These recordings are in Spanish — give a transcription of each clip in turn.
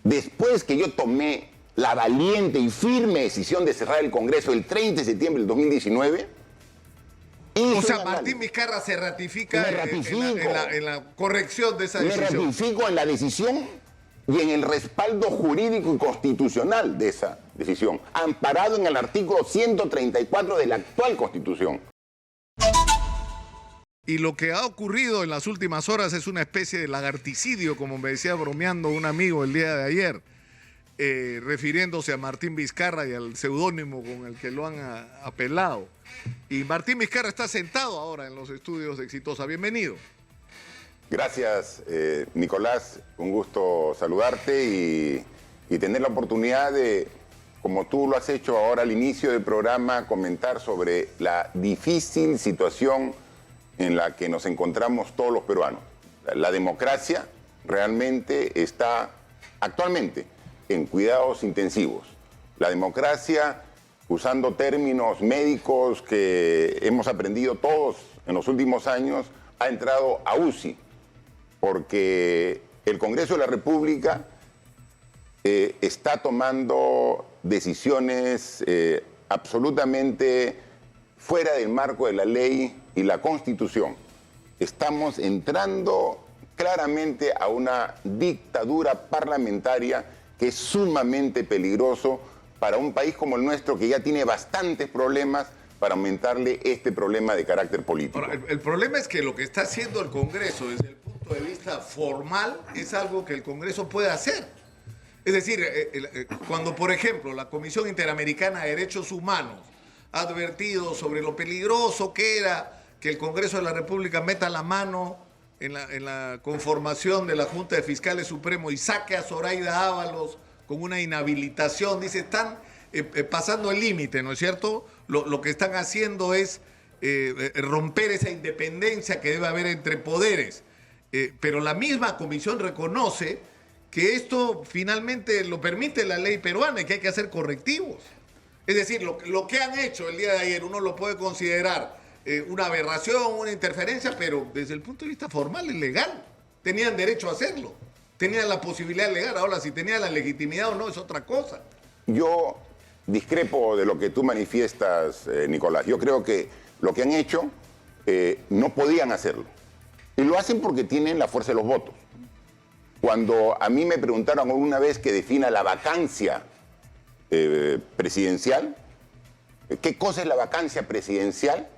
después que yo tomé la valiente y firme decisión de cerrar el Congreso el 30 de septiembre del 2019... O sea, Martín Vizcarra se ratifica en la corrección de esa decisión. Me ratifico en la decisión y en el respaldo jurídico y constitucional de esa decisión, amparado en el artículo 134 de la actual Constitución. Y lo que ha ocurrido en las últimas horas es una especie de lagarticidio, como me decía bromeando un amigo el día de ayer, refiriéndose a Martín Vizcarra y al seudónimo con el que lo han apelado. Y Martín Vizcarra está sentado ahora en los estudios de Exitosa. Bienvenido. Gracias, Nicolás. Un gusto saludarte y tener la oportunidad de, como tú lo has hecho ahora al inicio del programa, comentar sobre la difícil situación en la que nos encontramos todos los peruanos. La democracia realmente está actualmente en cuidados intensivos. La democracia, usando términos médicos que hemos aprendido todos en los últimos años, ha entrado a UCI, porque el Congreso de la República está tomando decisiones absolutamente fuera del marco de la ley y la Constitución. Estamos entrando claramente a una dictadura parlamentaria que es sumamente peligroso para un país como el nuestro, que ya tiene bastantes problemas, para aumentarle este problema de carácter político. Ahora, el problema es que lo que está haciendo el Congreso desde el punto de vista formal es algo que el Congreso puede hacer. Es decir, cuando, por ejemplo, la Comisión Interamericana de Derechos Humanos ha advertido sobre lo peligroso que era que el Congreso de la República meta la mano en la conformación de la Junta de Fiscales Supremos y saque a Zoraida Ábalos con una inhabilitación, dice, están pasando el límite, ¿no es cierto? Lo que están haciendo es romper esa independencia que debe haber entre poderes. Pero la misma comisión reconoce que esto finalmente lo permite la ley peruana y que hay que hacer correctivos. Es decir, lo que han hecho el día de ayer uno lo puede considerar una aberración, una interferencia, pero desde el punto de vista formal es legal. Tenían derecho a hacerlo, tenían la posibilidad legal. Ahora, si tenían la legitimidad o no es otra cosa. Yo discrepo de lo que tú manifiestas, Nicolás. Yo creo que lo que han hecho no podían hacerlo. Y lo hacen porque tienen la fuerza de los votos. Cuando a mí me preguntaron una vez que defina la vacancia presidencial, ¿qué cosa es la vacancia presidencial?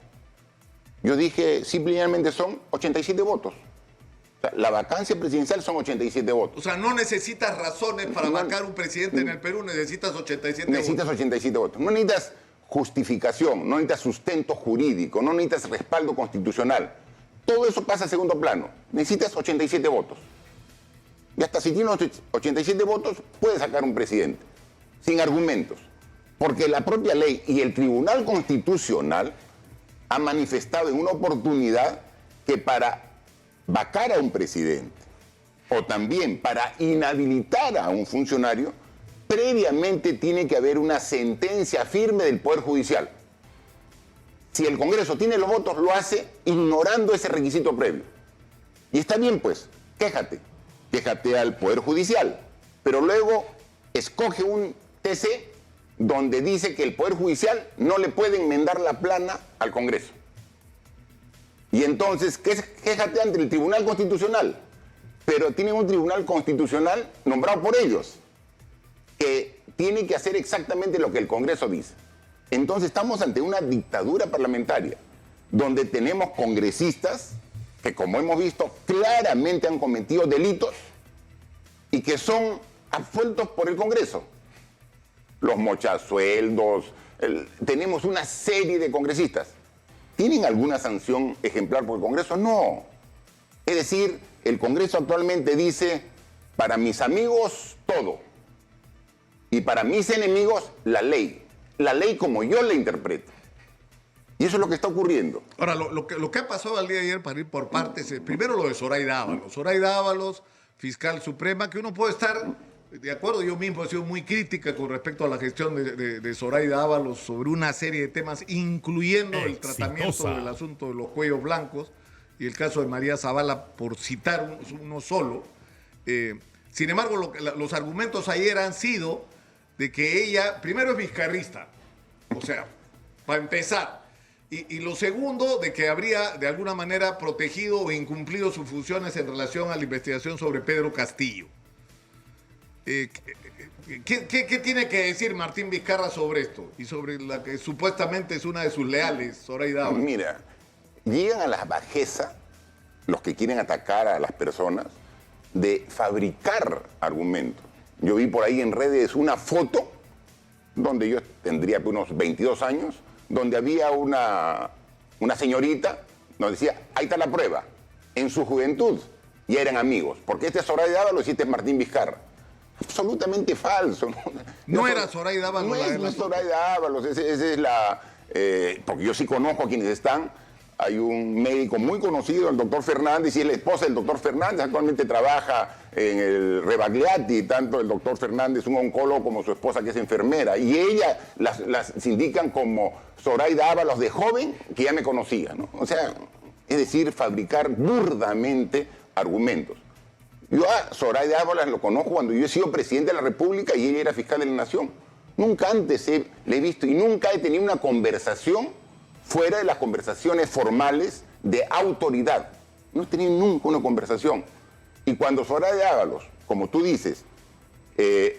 Yo dije, simplemente son 87 votos. O sea, la vacancia presidencial son 87 votos. O sea, no necesitas razones para vacar un presidente en el Perú, necesitas 87 votos. Necesitas 87 votos. No necesitas justificación, no necesitas sustento jurídico, no necesitas respaldo constitucional. Todo eso pasa a segundo plano. Necesitas 87 votos. Y hasta si tienes 87 votos, puedes sacar un presidente, sin argumentos. Porque la propia ley y el Tribunal Constitucional ha manifestado en una oportunidad que para vacar a un presidente o también para inhabilitar a un funcionario, previamente tiene que haber una sentencia firme del Poder Judicial. Si el Congreso tiene los votos, lo hace ignorando ese requisito previo. Y está bien, pues, quéjate al Poder Judicial, pero luego escoge un TC donde dice que el Poder Judicial no le puede enmendar la plana al Congreso. Y entonces, quéjate ante el Tribunal Constitucional, pero tienen un Tribunal Constitucional nombrado por ellos, que tiene que hacer exactamente lo que el Congreso dice. Entonces estamos ante una dictadura parlamentaria, donde tenemos congresistas que, como hemos visto, claramente han cometido delitos y que son absueltos por el Congreso. Los mochasueldos, tenemos una serie de congresistas. ¿Tienen alguna sanción ejemplar por el Congreso? No. Es decir, el Congreso actualmente dice, para mis amigos, todo. Y para mis enemigos, la ley. La ley como yo la interpreto. Y eso es lo que está ocurriendo. Ahora, lo que ha pasado al día de ayer, para ir por partes, primero lo de Zoraida Ábalos. Zoraida Ábalos, fiscal suprema, que uno puede estar de acuerdo. Yo mismo he sido muy crítica con respecto a la gestión de Zoraida Ábalos sobre una serie de temas, incluyendo el tratamiento del asunto de los cuellos blancos y el caso de María Zavala, por citar uno solo. Sin embargo, los argumentos ayer han sido de que ella, primero es vizcarrista, o sea, para empezar. Y lo segundo, de que habría de alguna manera protegido o incumplido sus funciones en relación a la investigación sobre Pedro Castillo. ¿Qué tiene que decir Martín Vizcarra sobre esto? Y sobre la que supuestamente es una de sus leales, Zoraida Ábalos. Mira, llegan a la bajeza los que quieren atacar a las personas de fabricar argumentos. Yo vi por ahí en redes una foto donde yo tendría unos 22 años, donde había una señorita donde decía, ahí está la prueba. En su juventud ya eran amigos, porque este es Zoraida Ábalos y este es Martín Vizcarra. Absolutamente falso. No era Zoraida Ábalos. No es Zoraida Ábalos, esa es la... porque yo sí conozco a quienes están. Hay un médico muy conocido, el doctor Fernández, y es la esposa del doctor Fernández. Actualmente trabaja en el Rebagliati, tanto el doctor Fernández, un oncólogo, como su esposa, que es enfermera. Y ella las indican como Zoraida Ábalos de joven, que ya me conocía, ¿no? O sea, es decir, fabricar burdamente argumentos. Yo a Zoraida Ábalos lo conozco cuando yo he sido presidente de la República y ella era fiscal de la Nación. Nunca antes le he visto y nunca he tenido una conversación fuera de las conversaciones formales de autoridad. No he tenido nunca una conversación. Y cuando Zoraida Ábalos, como tú dices,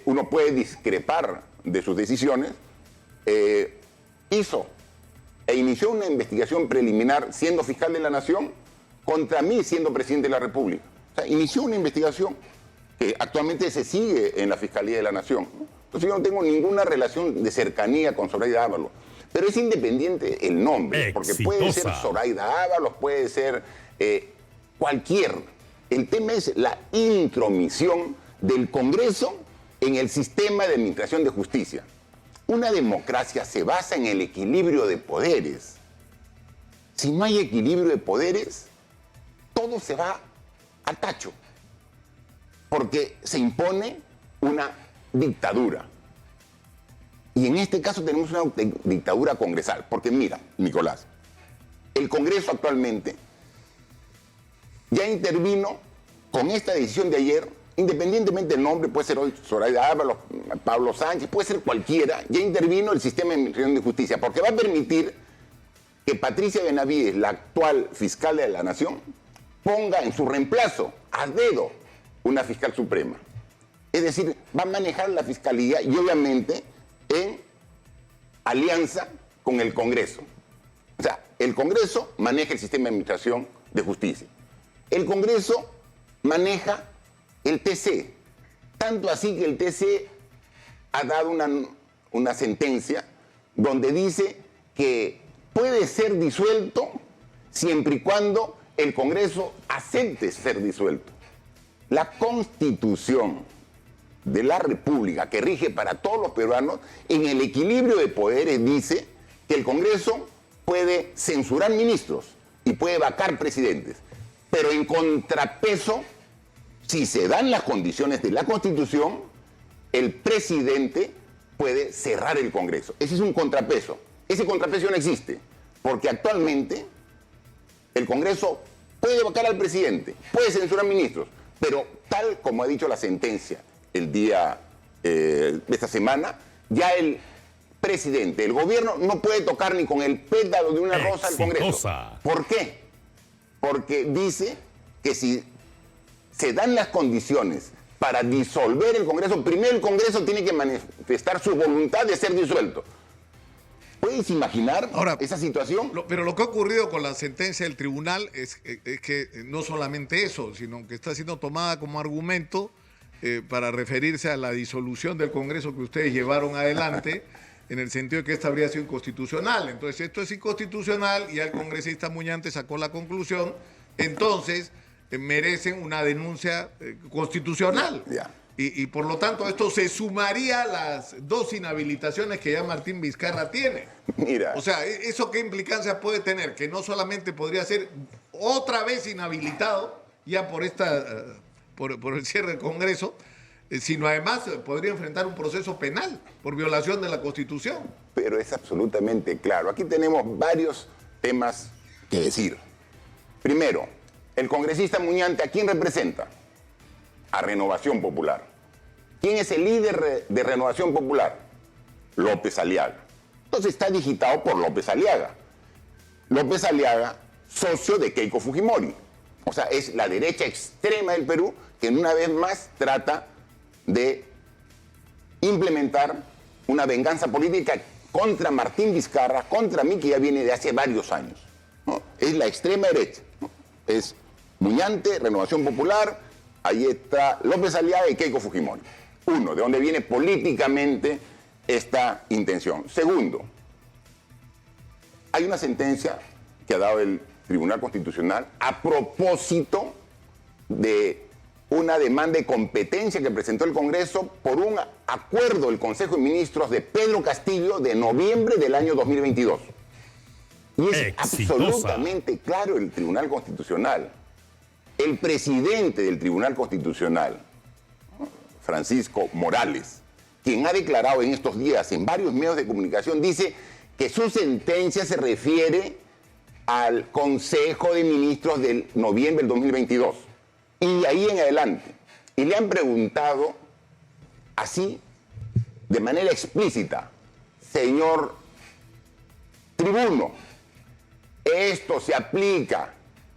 uno puede discrepar de sus decisiones, hizo e inició una investigación preliminar siendo fiscal de la Nación contra mí siendo presidente de la República. O sea, inició una investigación que actualmente se sigue en la Fiscalía de la Nación. Entonces yo no tengo ninguna relación de cercanía con Zoraida Ábalos. Pero es independiente el nombre, porque puede ser Zoraida Ábalos, puede ser cualquier. El tema es la intromisión del Congreso en el sistema de administración de justicia. Una democracia se basa en el equilibrio de poderes. Si no hay equilibrio de poderes, todo se va al tacho, porque se impone una dictadura. Y en este caso tenemos una dictadura congresal, porque mira, Nicolás, el Congreso actualmente ya intervino con esta decisión de ayer, independientemente del nombre, puede ser hoy Zoraida Ábalos, Pablo Sánchez, puede ser cualquiera, ya intervino el sistema de administración de justicia, porque va a permitir que Patricia Benavides, la actual fiscal de la Nación, ponga en su reemplazo a dedo una fiscal suprema. Es decir, va a manejar la fiscalía y obviamente en alianza con el Congreso. O sea, el Congreso maneja el sistema de administración de justicia. El Congreso maneja el TC. Tanto así que el TC ha dado una sentencia donde dice que puede ser disuelto siempre y cuando el Congreso acepte ser disuelto. La Constitución de la República, que rige para todos los peruanos, en el equilibrio de poderes dice que el Congreso puede censurar ministros y puede vacar presidentes, pero en contrapeso, si se dan las condiciones de la Constitución, el presidente puede cerrar el Congreso. Ese es un contrapeso. Ese contrapeso no existe, porque actualmente el Congreso puede vacar al presidente, puede censurar ministros, pero tal como ha dicho la sentencia el día de esta semana, ya el presidente, el gobierno, no puede tocar ni con el pétalo de una rosa al Congreso. ¿Por qué? Porque dice que si se dan las condiciones para disolver el Congreso, primero el Congreso tiene que manifestar su voluntad de ser disuelto. ¿Puedes imaginar esa situación? Pero lo que ha ocurrido con la sentencia del tribunal es que no solamente eso, sino que está siendo tomada como argumento para referirse a la disolución del Congreso que ustedes llevaron adelante, en el sentido de que esta habría sido inconstitucional. Entonces, esto es inconstitucional y el congresista Muñante sacó la conclusión, entonces merecen una denuncia constitucional. Ya. Y por lo tanto, esto se sumaría a las 2 inhabilitaciones que ya Martín Vizcarra tiene. Mira. O sea, ¿eso qué implicancia puede tener? Que no solamente podría ser otra vez inhabilitado, ya por por el cierre del Congreso, sino además podría enfrentar un proceso penal por violación de la Constitución. Pero es absolutamente claro. Aquí tenemos varios temas que decir. Primero, el congresista Muñante, ¿a quién representa? a Renovación Popular. ¿Quién es el líder de Renovación Popular? López Aliaga. Entonces está digitado por López Aliaga. López Aliaga, socio de Keiko Fujimori. O sea, es la derecha extrema del Perú que una vez más trata de implementar una venganza política contra Martín Vizcarra, contra mí, que ya viene de hace varios años, ¿no? Es la extrema derecha, ¿no? Es Muñante, Renovación Popular, ahí está López Aliaga y Keiko Fujimori. Uno, de dónde viene políticamente esta intención. Segundo, hay una sentencia que ha dado el Tribunal Constitucional a propósito de una demanda de competencia que presentó el Congreso por un acuerdo del Consejo de Ministros de Pedro Castillo de noviembre del año 2022. Y es absolutamente claro el Tribunal Constitucional. El presidente del Tribunal Constitucional, Francisco Morales, quien ha declarado en estos días en varios medios de comunicación, dice que su sentencia se refiere al Consejo de Ministros del noviembre del 2022. Y de ahí en adelante. Y le han preguntado así, de manera explícita, señor tribuno, esto se aplica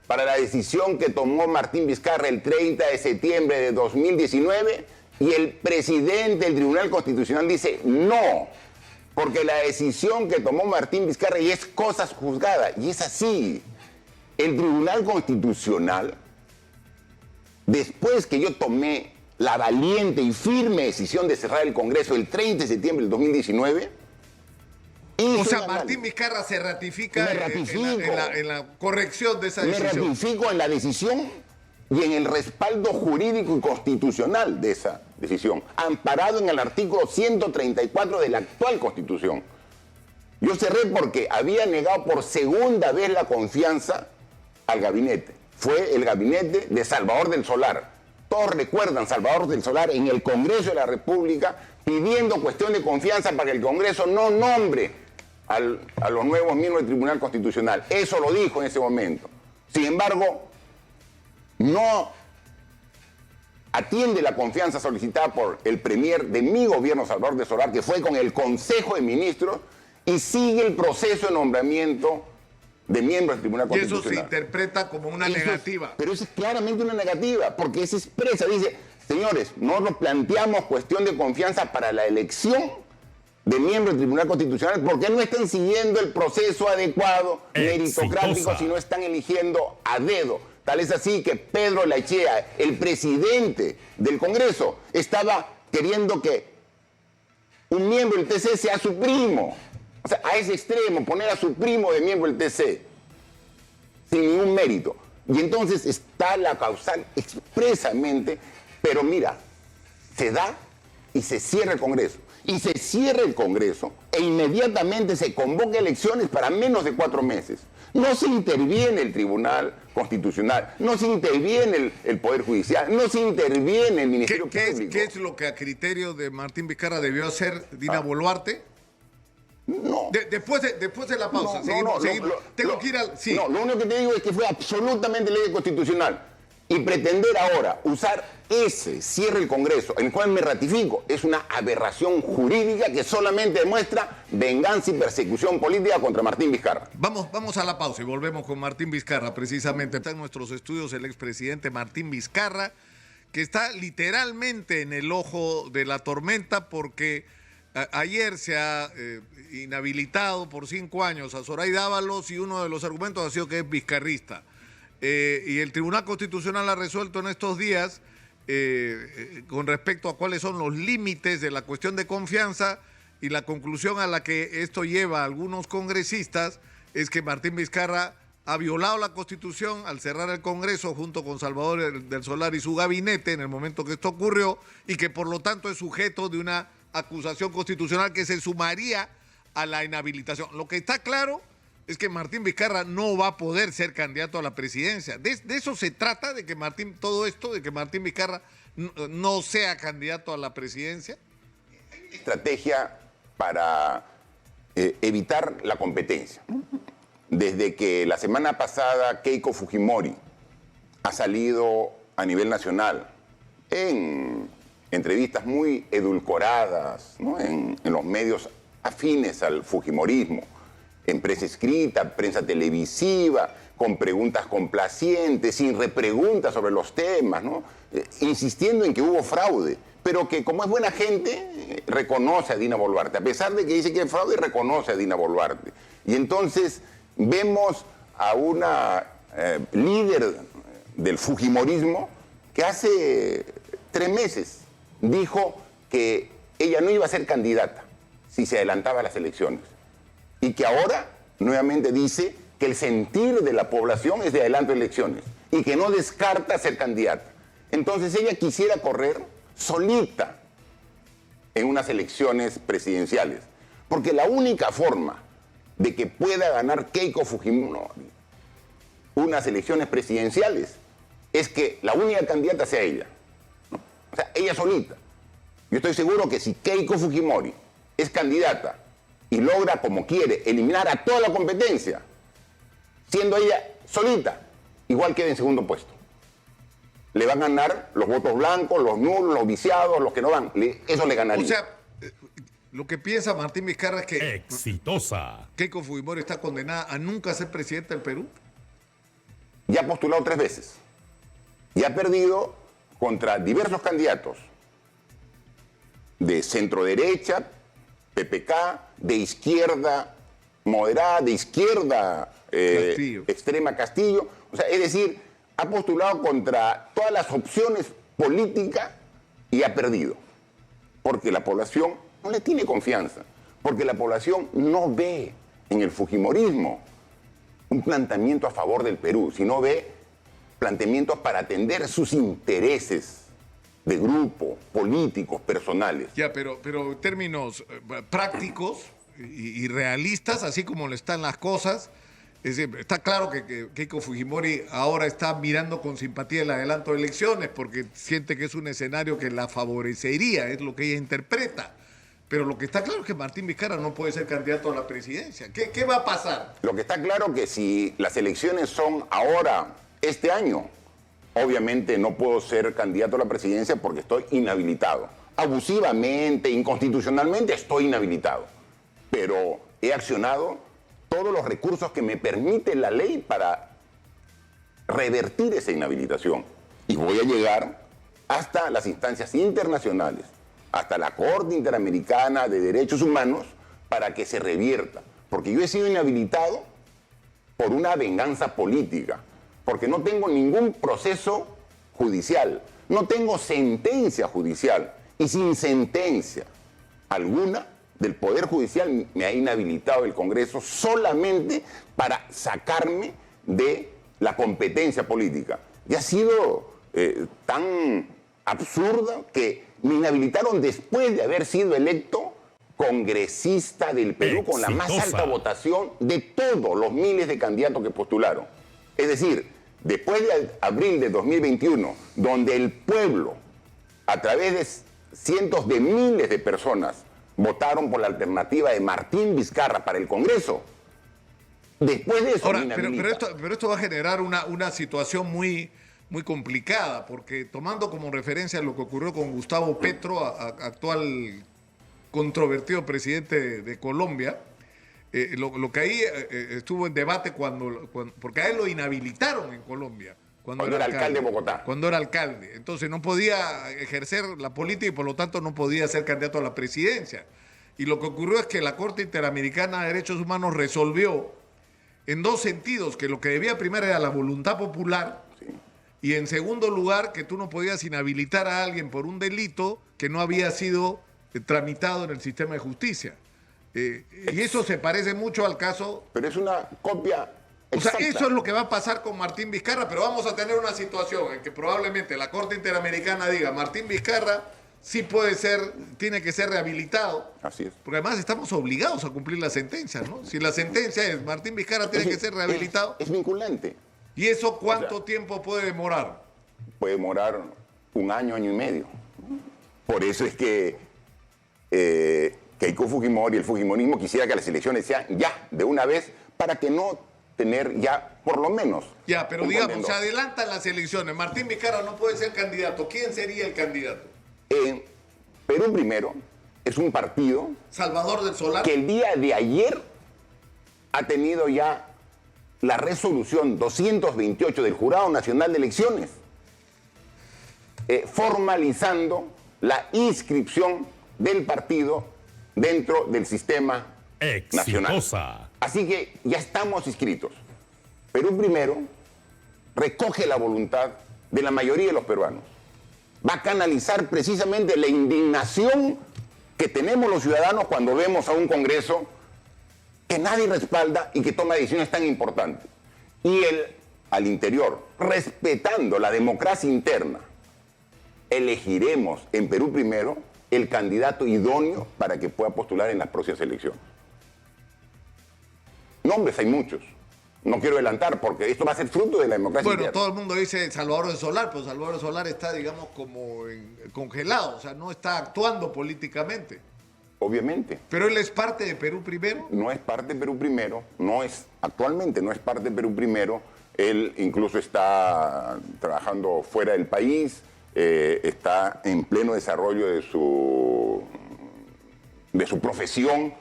para la decisión que tomó Martín Vizcarra el 30 de septiembre de 2019, y el presidente del Tribunal Constitucional dice no, porque la decisión que tomó Martín Vizcarra y es cosa juzgada, y es así. El Tribunal Constitucional, después que yo tomé la valiente y firme decisión de cerrar el Congreso el 30 de septiembre del 2019, o sea, Martín Vizcarra se ratifica en la corrección de esa decisión. Me ratifico en la decisión y en el respaldo jurídico y constitucional de esa decisión, amparado en el artículo 134 de la actual Constitución. Yo cerré porque había negado por segunda vez la confianza al gabinete. Fue el gabinete de Salvador del Solar. Todos recuerdan Salvador del Solar en el Congreso de la República pidiendo cuestión de confianza para que el Congreso no nombre a los nuevos miembros del Tribunal Constitucional. Eso lo dijo en ese momento. Sin embargo, no atiende la confianza solicitada por el premier de mi gobierno, Salvador del Solar, que fue con el Consejo de Ministros, y sigue el proceso de nombramiento de miembros del Tribunal Constitucional. Y eso se interpreta como una negativa. Pero eso es claramente una negativa, porque se expresa, dice, señores, nosotros planteamos cuestión de confianza para la elección de miembros del Tribunal Constitucional porque no están siguiendo el proceso adecuado, meritocrático, sino están eligiendo a dedo. Tal es así que Pedro Lachea, el presidente del Congreso, estaba queriendo que un miembro del TC sea su primo. O sea, a ese extremo, poner a su primo de miembro del TC, sin ningún mérito. Y entonces está la causal expresamente, pero mira, se da y se cierra el Congreso. Y se cierra el Congreso e inmediatamente se convoca elecciones para menos de 4 meses. No se interviene el Tribunal Constitucional, no se interviene el Poder Judicial, no se interviene el Ministerio Público. ¿Qué es lo que a criterio de Martín Vizcarra debió hacer Dina Boluarte? No. Después de la pausa, No, seguimos. Tengo que ir al... Sí. No, lo único que te digo es que fue absolutamente ley constitucional. Y pretender ahora usar ese cierre del Congreso, en el cual me ratifico, es una aberración jurídica que solamente demuestra venganza y persecución política contra Martín Vizcarra. Vamos a la pausa y volvemos con Martín Vizcarra. Precisamente está en nuestros estudios el expresidente Martín Vizcarra, que está literalmente en el ojo de la tormenta porque ayer se ha inhabilitado por 5 años a Zoraida Ábalos y uno de los argumentos ha sido que es vizcarrista. Y el Tribunal Constitucional ha resuelto en estos días con respecto a cuáles son los límites de la cuestión de confianza, y la conclusión a la que esto lleva a algunos congresistas es que Martín Vizcarra ha violado la Constitución al cerrar el Congreso junto con Salvador del Solar y su gabinete en el momento que esto ocurrió, y que por lo tanto es sujeto de una acusación constitucional que se sumaría a la inhabilitación. Lo que está claro es que Martín Vizcarra no va a poder ser candidato a la presidencia. De eso se trata, de que Martín Vizcarra no sea candidato a la presidencia. Estrategia para evitar la competencia. Desde que la semana pasada Keiko Fujimori ha salido a nivel nacional en entrevistas muy edulcoradas, ¿no? en los medios afines al fujimorismo, en prensa escrita, prensa televisiva, con preguntas complacientes, sin repreguntas sobre los temas, ¿no? Insistiendo en que hubo fraude, pero que como es buena gente, reconoce a Dina Boluarte. A pesar de que dice que hay fraude, reconoce a Dina Boluarte. Y entonces vemos a una líder del fujimorismo que hace 3 meses dijo que ella no iba a ser candidata si se adelantaba a las elecciones. Y que ahora nuevamente dice que el sentir de la población es de adelanto de elecciones y que no descarta ser candidata. Entonces ella quisiera correr solita en unas elecciones presidenciales. Porque la única forma de que pueda ganar Keiko Fujimori unas elecciones presidenciales es que la única candidata sea ella, ¿no? O sea, ella solita. Yo estoy seguro que si Keiko Fujimori es candidata y logra, como quiere, eliminar a toda la competencia, siendo ella solita, igual queda en segundo puesto. Le van a ganar los votos blancos, los nulos, los viciados, los que no van. Eso le ganaría. O sea, lo que piensa Martín Vizcarra es que exitosa. Keiko Fujimori está condenada a nunca ser presidenta del Perú. Ya ha postulado 3 veces. Y ha perdido contra diversos candidatos de centro derecha, PPK, de izquierda moderada, de izquierda extrema Castillo. O sea, es decir, ha postulado contra todas las opciones políticas y ha perdido. Porque la población no le tiene confianza. Porque la población no ve en el fujimorismo un planteamiento a favor del Perú, sino ve planteamientos para atender sus intereses de grupo, políticos, personales. Ya, pero en términos prácticos y realistas, así como le están las cosas, es decir, está claro que Keiko Fujimori ahora está mirando con simpatía el adelanto de elecciones porque siente que es un escenario que la favorecería, es lo que ella interpreta. Pero lo que está claro es que Martín Vizcarra no puede ser candidato a la presidencia. ¿Qué va a pasar? Lo que está claro es que si las elecciones son ahora, este año, obviamente no puedo ser candidato a la presidencia porque estoy inhabilitado. Abusivamente, inconstitucionalmente estoy inhabilitado. Pero he accionado todos los recursos que me permite la ley para revertir esa inhabilitación. Y voy a llegar hasta las instancias internacionales, hasta la Corte Interamericana de Derechos Humanos, para que se revierta. Porque yo he sido inhabilitado por una venganza política, porque no tengo ningún proceso judicial, no tengo sentencia judicial, y sin sentencia alguna del Poder Judicial me ha inhabilitado el Congreso solamente para sacarme de la competencia política. Y ha sido tan absurda que me inhabilitaron después de haber sido electo congresista del Perú con la más alta votación de todos los miles de candidatos que postularon. Es decir, después de abril de 2021, donde el pueblo, a través de cientos de miles de personas, votaron por la alternativa de Martín Vizcarra para el Congreso, después de eso ahora, me pero esto va a generar una situación muy complicada, porque tomando como referencia lo que ocurrió con Gustavo Petro, actual controvertido presidente de Colombia, lo que ahí estuvo en debate porque a él lo inhabilitaron en Colombia. Cuando era alcalde de Bogotá. Cuando era alcalde. Entonces no podía ejercer la política y por lo tanto no podía ser candidato a la presidencia. Y lo que ocurrió es que la Corte Interamericana de Derechos Humanos resolvió en 2 sentidos, que lo que debía primar era la voluntad popular, sí, y en segundo lugar que tú no podías inhabilitar a alguien por un delito que no había sido tramitado en el sistema de justicia. Y eso se parece mucho al caso... Pero es una copia exacta. O sea, eso es lo que va a pasar con Martín Vizcarra, pero vamos a tener una situación en que probablemente la Corte Interamericana diga Martín Vizcarra sí puede ser, tiene que ser rehabilitado. Así es. Porque además estamos obligados a cumplir la sentencia, ¿no? Si la sentencia es Martín Vizcarra tiene que ser rehabilitado... Es vinculante. ¿Y eso cuánto tiempo puede demorar? Puede demorar 1 año, año y medio. Por eso es que Keiko Fujimori y el fujimorismo quisiera que las elecciones sean ya, de una vez, para que no tener ya por lo menos. Ya, pero un digamos, contendor. se adelantan las elecciones. Martín Vizcarra no puede ser candidato. ¿Quién sería el candidato? Perú Primero es un partido Salvador del Solar. que el día de ayer ha tenido ya la resolución 228 del Jurado Nacional de Elecciones, formalizando la inscripción del partido dentro del sistema nacional. Exitosa. Así que ya estamos inscritos. Perú Primero recoge la voluntad de la mayoría de los peruanos. Va a canalizar precisamente la indignación que tenemos los ciudadanos cuando vemos a un Congreso que nadie respalda y que toma decisiones tan importantes. Y al interior, respetando la democracia interna, elegiremos en Perú Primero el candidato idóneo para que pueda postular en las próximas elecciones. Nombres hay muchos. No quiero adelantar porque esto va a ser fruto de la democracia Bueno, interna. todo el mundo dice Salvador del Solar, pero Salvador del Solar está, digamos, como congelado, o sea, no está actuando políticamente. Obviamente. Pero él es parte de Perú Primero. No es parte de Perú Primero, actualmente no es parte de Perú Primero. Él incluso está trabajando fuera del país, está en pleno desarrollo de su profesión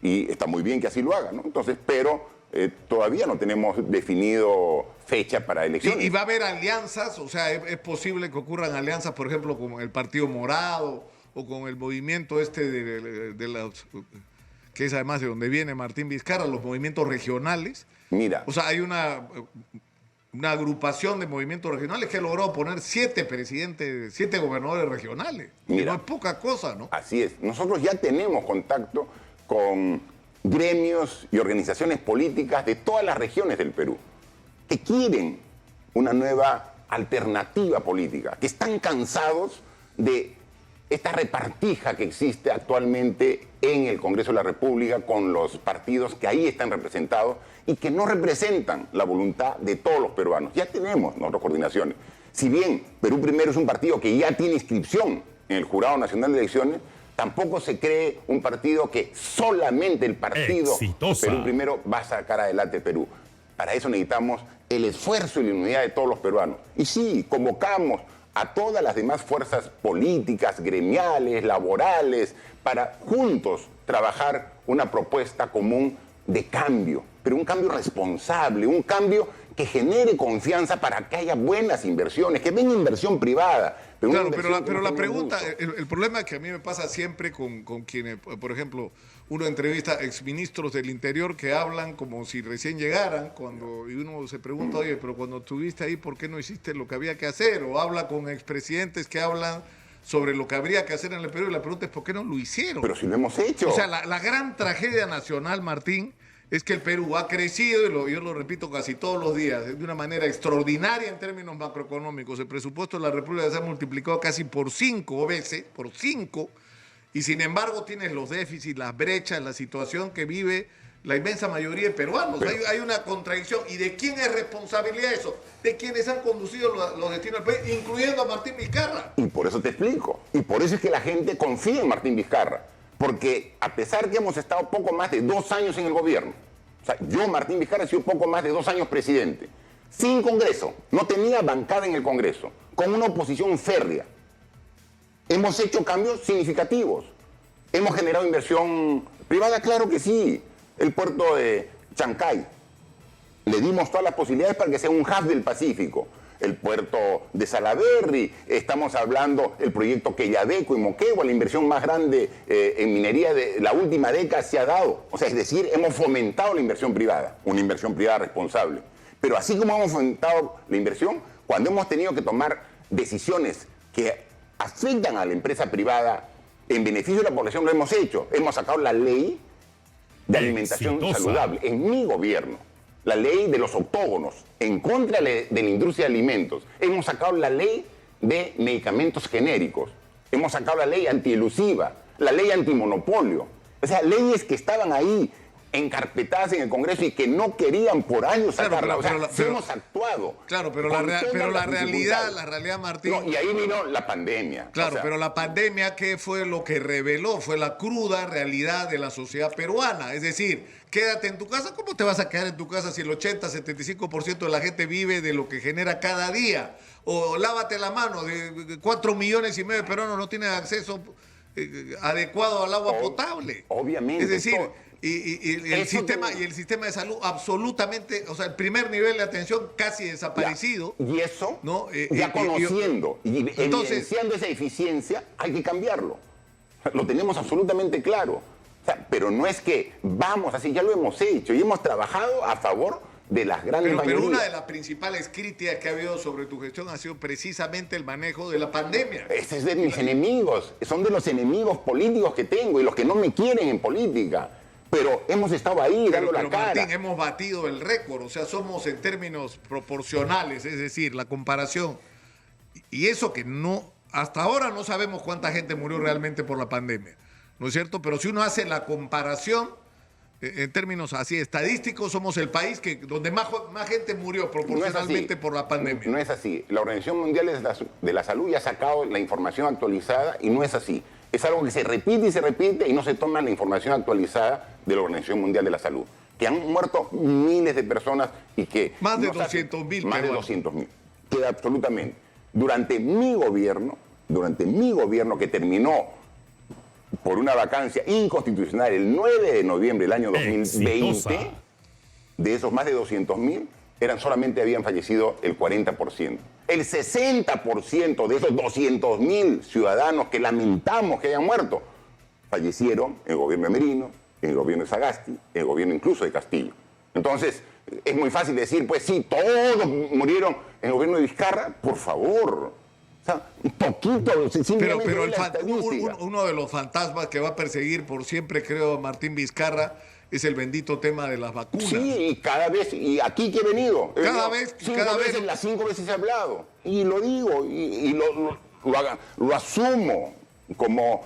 y está muy bien que así lo haga, ¿no? Entonces, pero todavía no tenemos definido fecha para elecciones. Y va a haber alianzas, o sea, es posible que ocurran alianzas, por ejemplo, con el Partido Morado o con el movimiento de los, que es además de donde viene Martín Vizcarra, los movimientos regionales. Mira. O sea, hay una agrupación de movimientos regionales que ha logrado poner 7 gobernadores regionales. Mira. No es poca cosa, ¿no? Así es. Nosotros ya tenemos contacto con gremios y organizaciones políticas de todas las regiones del Perú que quieren una nueva alternativa política, que están cansados de esta repartija que existe actualmente en el Congreso de la República con los partidos que ahí están representados y que no representan la voluntad de todos los peruanos. Ya tenemos nuestras coordinaciones. Si bien Perú Primero es un partido que ya tiene inscripción en el Jurado Nacional de Elecciones, tampoco se cree un partido que solamente el partido Exitosa. Perú Primero va a sacar adelante Perú. Para eso necesitamos el esfuerzo y la unidad de todos los peruanos. Y sí, convocamos a todas las demás fuerzas políticas, gremiales, laborales, para juntos trabajar una propuesta común de cambio, pero un cambio responsable, un cambio que genere confianza para que haya buenas inversiones, que venga inversión privada. Claro, pero la pregunta, el problema que a mí me pasa siempre con quienes, por ejemplo, uno entrevista exministros del Interior que hablan como si recién llegaran, y uno se pregunta, oye, pero cuando estuviste ahí, ¿por qué no hiciste lo que había que hacer? O habla con expresidentes que hablan sobre lo que habría que hacer en el Perú, y la pregunta es, ¿por qué no lo hicieron? Pero si lo hemos hecho. O sea, la gran tragedia nacional, Martín, es que el Perú ha crecido, y yo lo repito casi todos los días, de una manera extraordinaria en términos macroeconómicos. El presupuesto de la República se ha multiplicado casi por 5 veces, y sin embargo tienes los déficits, las brechas, la situación que vive la inmensa mayoría de peruanos. Hay una contradicción. ¿Y de quién es responsabilidad eso? De quienes han conducido los destinos del país, incluyendo a Martín Vizcarra. Y por eso te explico. Y por eso es que la gente confía en Martín Vizcarra. Porque a pesar que hemos estado poco más de 2 años en el gobierno, o sea, yo, Martín Vizcarra, he sido poco más de 2 años presidente, sin Congreso, no tenía bancada en el Congreso, con una oposición férrea. Hemos hecho cambios significativos. Hemos generado inversión privada, claro que sí. El puerto de Chancay, le dimos todas las posibilidades para que sea un hub del Pacífico. El puerto de Salaberry, estamos hablando del proyecto Quellaveco y Moquegua, la inversión más grande en minería de la última década se ha dado. O sea, es decir, hemos fomentado la inversión privada, una inversión privada responsable. Pero así como hemos fomentado la inversión, cuando hemos tenido que tomar decisiones que afectan a la empresa privada en beneficio de la población, lo hemos hecho. Hemos sacado la ley de alimentación saludable en mi gobierno. La ley de los octógonos, en contra de la industria de alimentos. Hemos sacado la ley de medicamentos genéricos. Hemos sacado la ley antielusiva, la ley antimonopolio. O sea, leyes que estaban ahí encarpetadas en el Congreso y que no querían por años Claro, sacarla. pero- Sí hemos actuado. Claro, pero con la todas las realidad, dificultades. Martín. No, y ahí vino la pandemia. Claro, O sea, pero la pandemia, ¿qué fue lo que reveló? Fue la cruda realidad de la sociedad peruana. Es decir, quédate en tu casa. ¿Cómo te vas a quedar en tu casa si el 80-75% de la gente vive de lo que genera cada día? O lávate la mano, de 4,5 millones de peruanos no tienen acceso adecuado al agua potable. Obviamente. Es decir, todo. y el sistema de salud absolutamente, o sea, el primer nivel de atención casi desaparecido. Y eso, ¿no? ya conociendo y entonces, evidenciando esa eficiencia, hay que cambiarlo. Lo tenemos absolutamente claro. O sea, pero no es que vamos así, ya lo hemos hecho y hemos trabajado a favor de las grandes pero mayorías. una de las principales críticas que ha habido sobre tu gestión ha sido precisamente el manejo de la pandemia. Ese es de mis enemigos, son de los enemigos políticos que tengo y los que no me quieren en política. Pero hemos estado ahí dando la cara. Martín, hemos batido el récord, o sea, somos en términos proporcionales, es decir, la comparación. Y eso que no, hasta ahora no sabemos cuánta gente murió realmente por la pandemia, ¿no es cierto? Pero si uno hace la comparación, en términos así estadísticos, somos el país donde más gente murió proporcionalmente por la pandemia. No es así. La Organización Mundial de la Salud ya ha sacado la información actualizada y no es así. Es algo que se repite y no se toma la información actualizada de la Organización Mundial de la Salud. Que han muerto miles de personas y que... Más de 200.000. Más de 200.000. Queda absolutamente. Durante mi gobierno que terminó por una vacancia inconstitucional el 9 de noviembre del año 2020, Exitosa. de esos más de 200.000, solamente habían fallecido el 40%. El 60% de esos 200.000 ciudadanos que lamentamos que hayan muerto, fallecieron en el gobierno de Merino, en el gobierno de Sagasti, en el gobierno incluso de Castillo. Entonces, es muy fácil decir, pues sí, todos murieron en el gobierno de Vizcarra, por favor. O sea, un poquito, simplemente Pero ve la estadística. uno de los fantasmas que va a perseguir por siempre, creo, Martín Vizcarra, es el bendito tema de las vacunas. Sí, y cada vez, y aquí que he venido. Cada vez. Las 5 veces he hablado. Y lo digo, y lo asumo como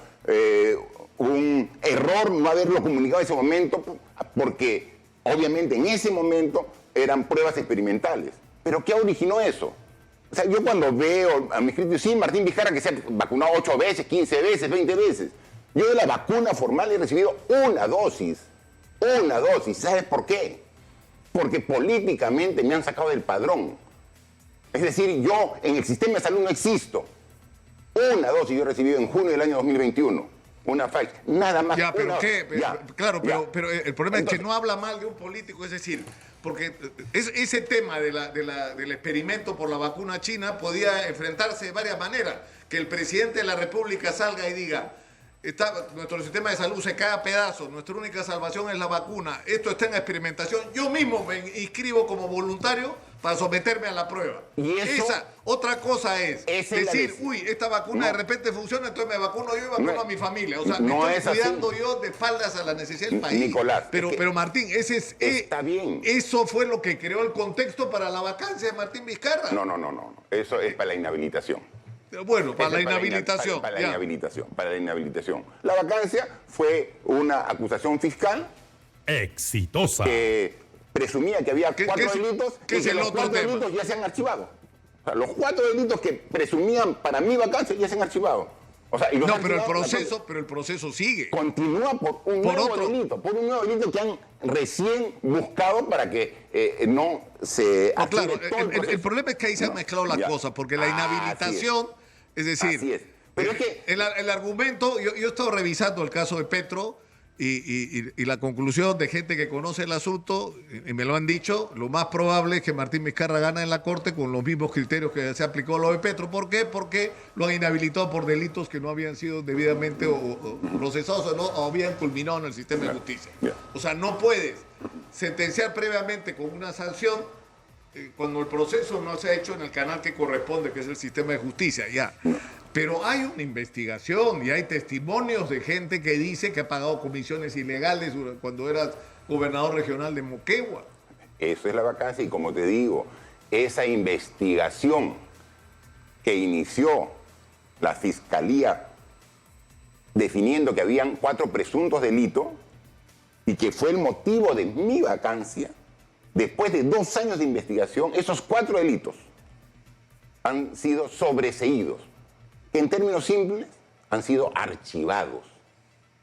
un error no haberlo comunicado en ese momento, porque obviamente en ese momento eran pruebas experimentales. ¿Pero qué originó eso? O sea, yo cuando veo a mis críticos, sí, Martín Vizcarra que se ha vacunado 8 veces, 15 veces, 20 veces. Yo de la vacuna formal he recibido una dosis. Una dosis. ¿Sabes por qué? Porque políticamente me han sacado del padrón. Es decir, yo en el sistema de salud no existo. Una dosis yo he recibido en junio del año 2021. Una Pfizer. Nada más. Ya, pero ¿qué? Claro, ya. pero el problema es que no habla mal de un político, es decir, porque ese tema del experimento por la vacuna china podía enfrentarse de varias maneras. Que el presidente de la República salga y diga: nuestro sistema de salud se cae a pedazos, nuestra única salvación es la vacuna, esto está en experimentación, yo mismo me inscribo como voluntario para someterme a la prueba. Y eso, otra cosa es decir, uy, esta vacuna de repente funciona, entonces me vacuno yo y vacuno a mi familia. O sea, me estoy cuidando yo de espaldas a la necesidad del país. Nicolás. Pero Martín, está bien. Eso fue lo que creó el contexto para la vacancia de Martín Vizcarra. No. Eso es para la inhabilitación. Bueno, para la inhabilitación. Para la inhabilitación. La vacancia fue una acusación fiscal Exitosa. que presumía que había 4 delitos y es que el los otro 4 tema? delitos ya se han archivado. O sea, los 4 delitos que presumían para mi vacancia ya se han archivado. O sea, y los No, han pero archivado, el proceso sigue. continúa por un nuevo delito que han recién buscado para que no se No, claro, active todo proceso. el problema es que ahí se han mezclado las Ya. cosas, porque la inhabilitación, es decir, Así es. Pero es que el argumento, yo he estado revisando el caso de Petro y la conclusión de gente que conoce el asunto, y me lo han dicho, lo más probable es que Martín Vizcarra gane en la Corte con los mismos criterios que se aplicó a lo de Petro. ¿Por qué? Porque lo han inhabilitado por delitos que no habían sido debidamente o procesados o habían culminado en el sistema de justicia. Ya. O sea, no puedes sentenciar previamente con una sanción cuando el proceso no se ha hecho en el canal que corresponde, que es el sistema de justicia, ya. Pero hay una investigación y hay testimonios de gente que dice que ha pagado comisiones ilegales cuando eras gobernador regional de Moquegua. eso es la vacancia y como te digo, esa investigación que inició la Fiscalía definiendo que habían 4 presuntos delitos y que fue el motivo de mi vacancia, después de 2 años de investigación, esos 4 delitos han sido sobreseídos, que en términos simples han sido archivados.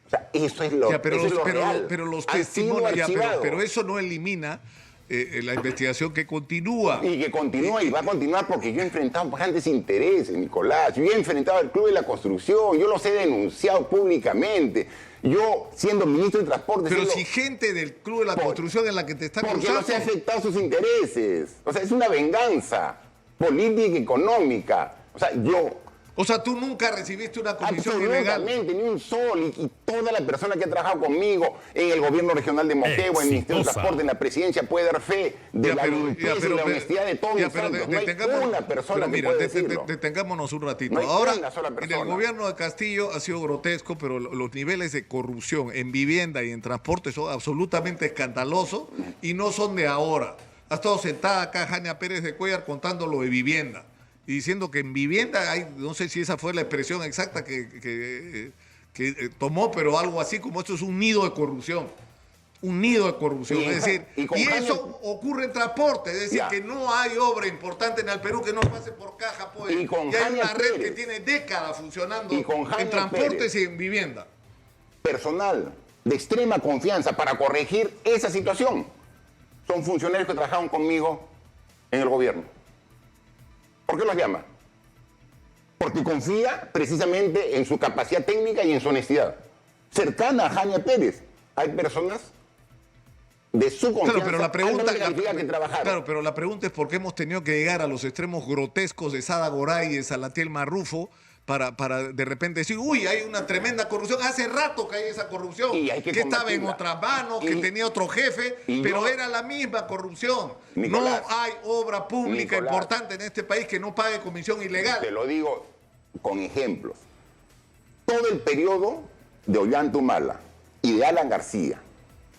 O sea, eso es lo, Ya, pero, eso es lo real. pero los Han sido testimonios, ya, archivados. pero eso no elimina la investigación que continúa. Y que continúa y va a continuar porque yo he enfrentado grandes intereses, Nicolás. Yo he enfrentado al Club de la Construcción, yo los he denunciado públicamente. Yo, siendo ministro de Transporte... Pero si gente del Club de la Construcción es la que te está porque acusando... los he afectado sus intereses. O sea, es una venganza política y económica. O sea, yo... O sea, tú nunca recibiste una comisión ilegal. Absolutamente, ni un sol. Y toda la persona que ha trabajado conmigo en el gobierno regional de Moquegua, en el Ministerio de Exitosa. Transporte, en la presidencia, puede dar fe de Ya, la limpeza y la honestidad de todos los pero santos. No hay una persona que mira, pueda decirlo. detengámonos un ratito. No hay Ahora, una sola en el persona. gobierno de Castillo ha sido grotesco, pero los niveles de corrupción en vivienda y en transporte son absolutamente escandalosos y no son de ahora. Ha estado sentada acá Jania Pérez de Cuellar contando lo de vivienda y diciendo que en vivienda hay, no sé si esa fue la expresión exacta que tomó, pero algo así como esto es un nido de corrupción. Un nido de corrupción. Es decir, con y Jania- eso ocurre en transporte. Es decir, Ya. que no hay obra importante en el Perú que no pase por caja. Pues. Y con Y hay Jania una red Pérez. que tiene décadas funcionando Y con Jania en transportes Pérez. y en vivienda. Personal de extrema confianza para corregir esa situación. Son funcionarios que trabajaron conmigo en el gobierno. ¿Por qué los llama? Porque confía precisamente en su capacidad técnica y en su honestidad. Cercana a Jania Pérez. Hay personas de su confianza Claro, pero la pregunta, altamente calificadas que trabajaron. claro, pero la pregunta es por qué hemos tenido que llegar a los extremos grotescos de Sada Goray y de Salatiel Marrufo para de repente decir, uy, hay una tremenda corrupción. Hace rato que hay esa corrupción, Y hay que estaba en combatirla. otras manos, que Y- tenía otro jefe, y pero yo- era la misma corrupción. Nicolás, no hay obra pública Nicolás, importante en este país que no pague comisión ilegal. Te lo digo con ejemplos. Todo el periodo de Ollanta Humala y de Alan García,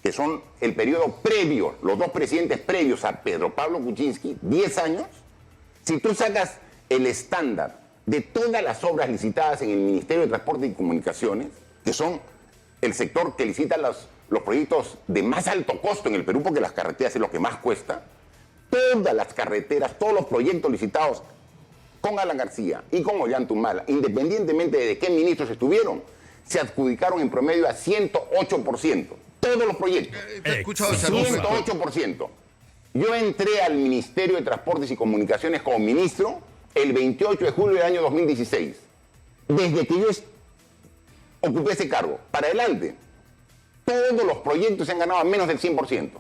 que son el periodo previo, los 2 presidentes previos a Pedro Pablo Kuczynski, 10 años, si tú sacas el estándar de todas las obras licitadas en el Ministerio de Transporte y Comunicaciones, que son el sector que licita los proyectos de más alto costo en el Perú, porque las carreteras es lo que más cuesta, todas las carreteras, todos los proyectos licitados con Alan García y con Ollanta Humala, independientemente de qué ministros estuvieron, se adjudicaron en promedio a 108%. Todos los proyectos. Te he escuchado ese argumento. 108%. Yo entré al Ministerio de Transportes y Comunicaciones como ministro el 28 de julio del año 2016. Desde que yo ocupé ese cargo, para adelante, todos los proyectos se han ganado a menos del 100%.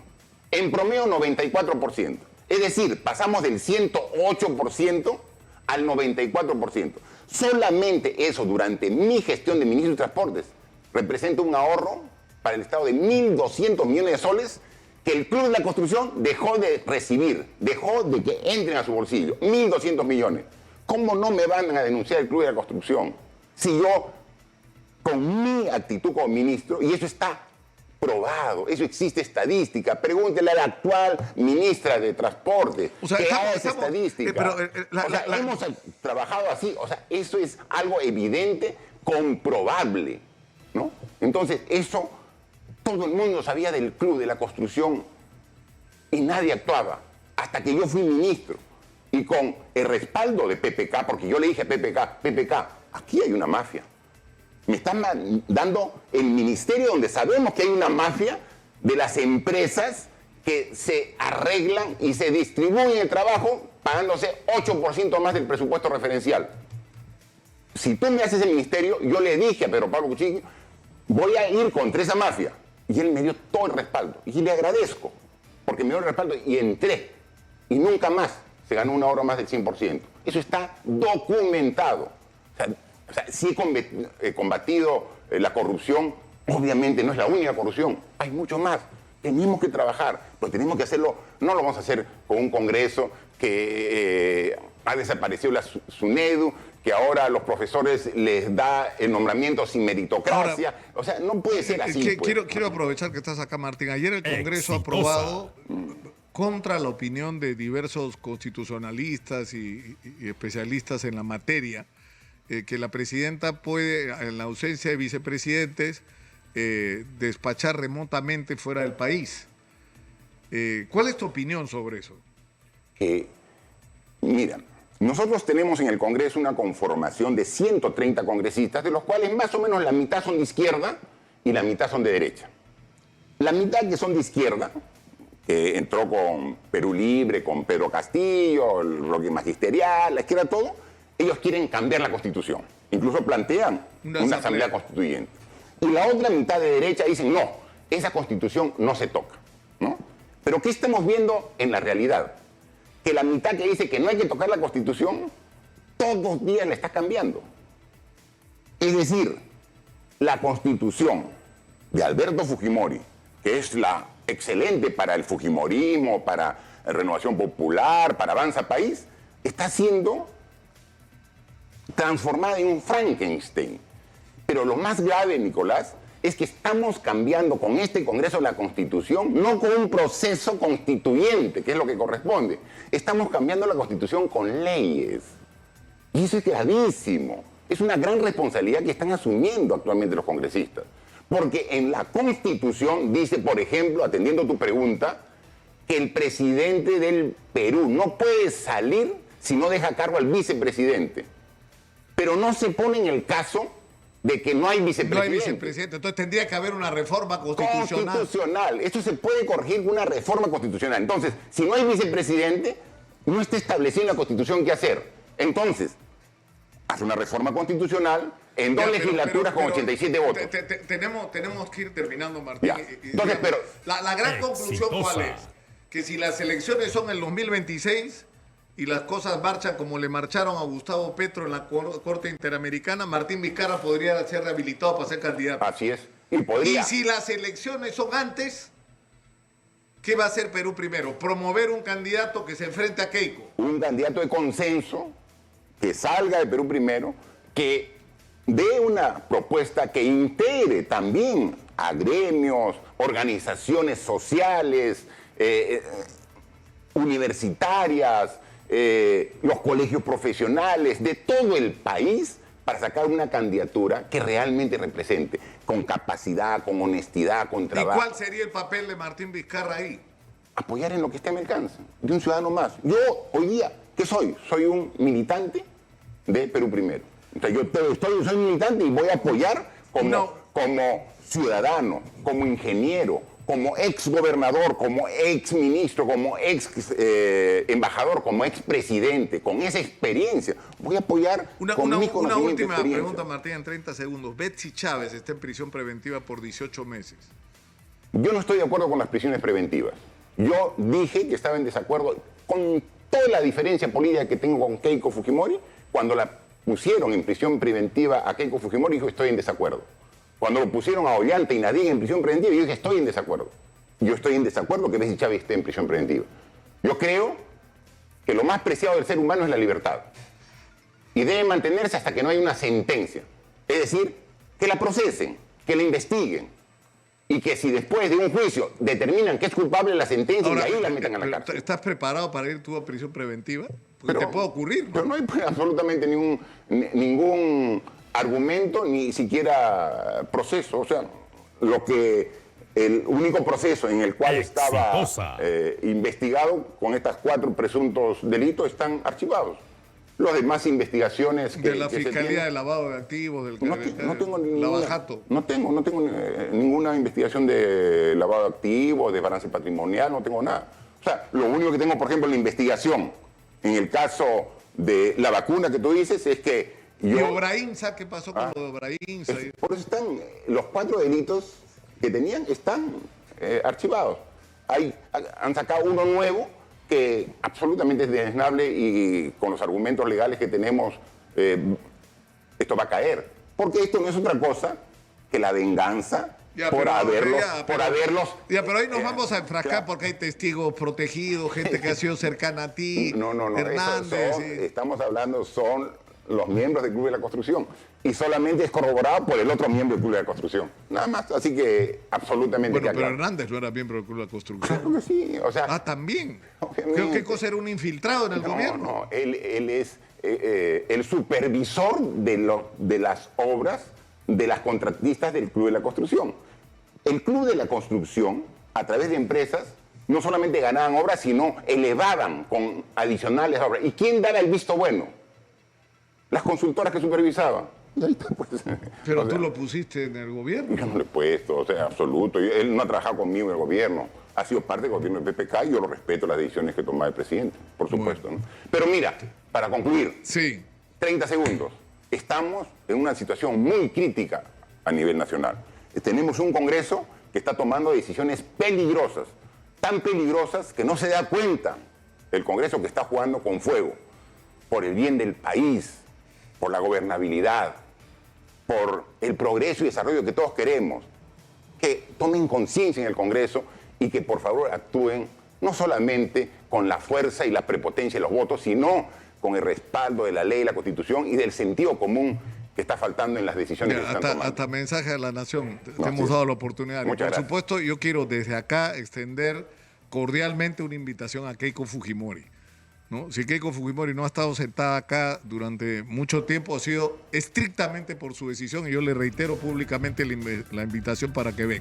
En promedio, 94%. Es decir, pasamos del 108% al 94%. Solamente eso durante mi gestión de ministro de Transportes representa un ahorro para el Estado de 1.200 millones de soles que el Club de la Construcción dejó de recibir, dejó de que entren a su bolsillo. 1.200 millones. ¿Cómo no me van a denunciar el Club de la Construcción si yo, con mi actitud como ministro, y eso está probado, eso existe estadística, pregúntele a la actual ministra de Transporte O sea, que estamos- haga esa estamos- estadística. pero, O sea, hemos trabajado así, o sea, eso es algo evidente, comprobable, ¿no? Entonces, eso, todo el mundo sabía del Club de la Construcción y nadie actuaba, hasta que yo fui ministro. Y con el respaldo de PPK, porque yo le dije a PPK, aquí hay una mafia. Me están dando el ministerio donde sabemos que hay una mafia de las empresas que se arreglan y se distribuyen el trabajo pagándose 8% más del presupuesto referencial. Si tú me haces el ministerio, yo le dije a Pedro Pablo Kuczynski, voy a ir contra esa mafia. Y él me dio todo el respaldo. Y le agradezco, porque me dio el respaldo y entré. Y nunca más se ganó una obra más del 100%. Eso está documentado. O sea, sí he combatido la corrupción, obviamente no es la única corrupción, hay mucho más. Tenemos que trabajar, pero tenemos que hacerlo, no lo vamos a hacer con un congreso que ha desaparecido la SUNEDU, que ahora a los profesores les da el nombramiento sin meritocracia. O sea, no puede ser así. Pues. Quiero aprovechar que estás acá, Martín. Ayer el Congreso ha Exitosa. aprobado, contra la opinión de diversos constitucionalistas y especialistas en la materia, que la presidenta puede, en la ausencia de vicepresidentes, despachar remotamente fuera del país. ¿Cuál es tu opinión sobre eso? Mira, nosotros tenemos en el Congreso una conformación de 130 congresistas, de los cuales más o menos la mitad son de izquierda y la mitad son de derecha. La mitad que son de izquierda, que entró con Perú Libre, con Pedro Castillo, el bloque magisterial, la izquierda, todo, ellos quieren cambiar la Constitución. Incluso plantean una asamblea constituyente. Y la otra mitad de derecha dicen, no, esa Constitución no se toca, ¿no? Pero ¿qué estamos viendo en la realidad? Que la mitad que dice que no hay que tocar la Constitución, todos los días la está cambiando. Es decir, la Constitución de Alberto Fujimori, que es la excelente para el fujimorismo, para Renovación Popular, para Avanza País, está siendo transformada en un Frankenstein. Pero lo más grave, Nicolás, es que estamos cambiando con este Congreso la Constitución, no con un proceso constituyente, que es lo que corresponde. Estamos cambiando la Constitución con leyes. Y eso es gravísimo. Es una gran responsabilidad que están asumiendo actualmente los congresistas. Porque en la Constitución dice, por ejemplo, atendiendo tu pregunta, que el presidente del Perú no puede salir si no deja a cargo al vicepresidente. Pero no se pone en el caso de que no hay vicepresidente. No hay vicepresidente, entonces tendría que haber una reforma constitucional. Esto se puede corregir con una reforma constitucional. Entonces, si no hay vicepresidente, no está establecido en la Constitución qué hacer. Entonces, hace una reforma constitucional en dos legislaturas con 87 votos. Tenemos que ir terminando, Martín. Entonces, pero la gran conclusión, ¿cuál es? Que si las elecciones son en el 2026 y las cosas marchan como le marcharon a Gustavo Petro en la Corte Interamericana, Martín Vizcarra podría ser rehabilitado para ser candidato. Así es. Y si las elecciones son antes, ¿qué va a hacer Perú primero? Promover un candidato que se enfrente a Keiko. Un candidato de consenso que salga de Perú primero, que dé una propuesta que integre también a gremios, organizaciones sociales, universitarias, los colegios profesionales de todo el país para sacar una candidatura que realmente represente, con capacidad, con honestidad, con trabajo. ¿Y cuál sería el papel de Martín Vizcarra ahí? Apoyar en lo que esté a mi alcance, de un ciudadano más. Yo hoy día, ¿qué soy? Soy un militante de Perú Primero. Entonces, soy militante y voy a apoyar como ciudadano, como ingeniero, como ex gobernador, como ex ministro, como ex embajador, como ex presidente, con esa experiencia. Voy a apoyar con mi conocimiento. Una última experiencia. pregunta, Martín, en 30 segundos. Betsy Chávez está en prisión preventiva por 18 meses. Yo no estoy de acuerdo con las prisiones preventivas. Yo dije que estaba en desacuerdo con toda la diferencia política que tengo con Keiko Fujimori. Cuando la pusieron en prisión preventiva a Keiko Fujimori, dijo estoy en desacuerdo. Cuando lo pusieron a Ollanta y Nadine en prisión preventiva, yo dije estoy en desacuerdo. Yo estoy en desacuerdo que Betsy Chávez esté en prisión preventiva. Yo creo que lo más preciado del ser humano es la libertad. Y debe mantenerse hasta que no haya una sentencia. Es decir, que la procesen, que la investiguen. Y que si después de un juicio determinan que es culpable la sentencia, y ahí la metan a la cárcel. ¿Estás preparado para ir tú a prisión preventiva? Porque te puede ocurrir, ¿no? Pero no hay absolutamente ningún argumento, ni siquiera proceso. O sea, el único proceso en el cual estaba investigado con estas 4 presuntos delitos están archivados. Las demás investigaciones de la Fiscalía de Lavado de Activos, del no tengo ninguna, Lavajato. No tengo ninguna investigación de lavado de activos, de balance patrimonial, no tengo nada. O sea, lo único que tengo, por ejemplo, en la investigación, en el caso de la vacuna que tú dices, es que ¿Y Obrainsa? ¿Qué pasó con lo de Obrainsa? Por eso están, los 4 delitos que tenían están archivados. Han sacado uno nuevo que absolutamente es desnable y con los argumentos legales que tenemos, esto va a caer. Porque esto no es otra cosa que la venganza por haberlos... pero ahí nos vamos a enfrascar porque hay testigos protegidos, gente que ha sido cercana a ti. No. Hernández. Estamos hablando, son los miembros del Club de la Construcción. Y solamente es corroborado por el otro miembro del Club de la Construcción. Nada más, así que absolutamente... Bueno, pero claro. Hernández no era miembro del Club de la Construcción. Claro que sí, o sea... ¿también? Obviamente. ¿Qué cosa era un infiltrado en el gobierno? No, él es el supervisor de las obras de las contratistas del Club de la Construcción. El Club de la Construcción, a través de empresas, no solamente ganaban obras, sino elevaban con adicionales obras. ¿Y quién daba el visto bueno? Las consultoras que supervisaban. Y ahí está, pues. Pero O tú sea, lo pusiste en el gobierno. yo no lo he puesto, o sea, absoluto. Él no ha trabajado conmigo en el gobierno. Ha sido parte del gobierno del PPK y yo lo respeto las decisiones que toma el presidente, por supuesto. ¿No? Pero mira, para concluir, Sí. 30 segundos. Estamos en una situación muy crítica a nivel nacional. Tenemos un Congreso que está tomando decisiones peligrosas, tan peligrosas que no se da cuenta el Congreso que está jugando con fuego por el bien del país, por la gobernabilidad, por el progreso y desarrollo que todos queremos. Que tomen conciencia en el Congreso y que por favor actúen no solamente con la fuerza y la prepotencia de los votos, sino con el respaldo de la ley, la Constitución y del sentido común que está faltando en las decisiones que se están tomando. Hasta mensaje a la nación. Te No, hemos sí. dado la oportunidad. Y Muchas por gracias. supuesto, yo quiero desde acá extender cordialmente una invitación a Keiko Fujimori, ¿no? Si Keiko Fujimori no ha estado sentada acá durante mucho tiempo, ha sido estrictamente por su decisión y yo le reitero públicamente la invitación para que venga.